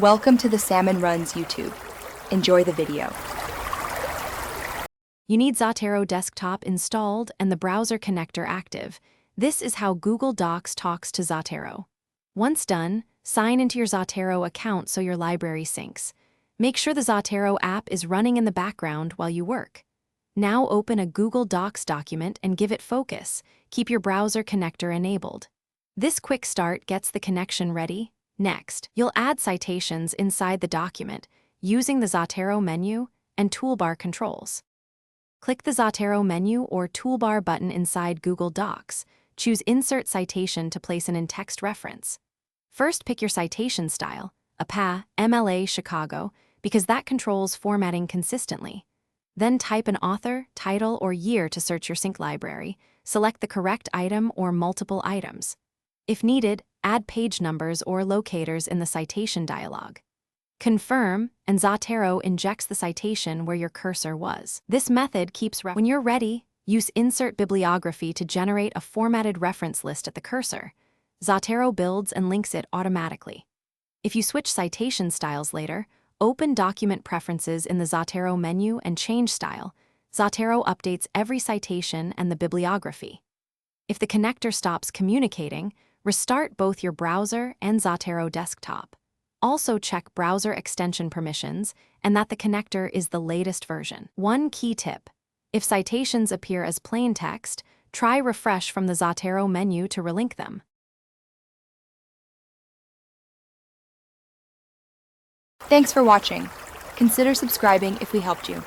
Welcome to the Salmon Runs YouTube. Enjoy the video. You need Zotero desktop installed and the browser connector active. This is how Google Docs talks to Zotero. Once done, sign into your Zotero account so your library syncs. Make sure the Zotero app is running in the background while you work. Now open a Google Docs document and give it focus. Keep your browser connector enabled. This quick start gets the connection ready. Next, you'll add citations inside the document using the Zotero menu and toolbar controls. Click the Zotero menu or toolbar button inside Google Docs. Choose Insert Citation to place an in-text reference. First, pick your citation style, APA, MLA, Chicago, because that controls formatting consistently. Then type an author, title, or year to search your sync library. Select the correct item or multiple items. If needed, add page numbers or locators in the citation dialog. Confirm, and Zotero injects the citation where your cursor was. This method keeps when you're ready, use Insert Bibliography to generate a formatted reference list at the cursor. Zotero builds and links it automatically. If you switch citation styles later, open Document Preferences in the Zotero menu and change style. Zotero updates every citation and the bibliography. If the connector stops communicating, restart both your browser and Zotero desktop. Also check browser extension permissions and that the connector is the latest version. One key tip: if citations appear as plain text, try refresh from the Zotero menu to relink them. Thanks for watching. Consider subscribing if we helped you.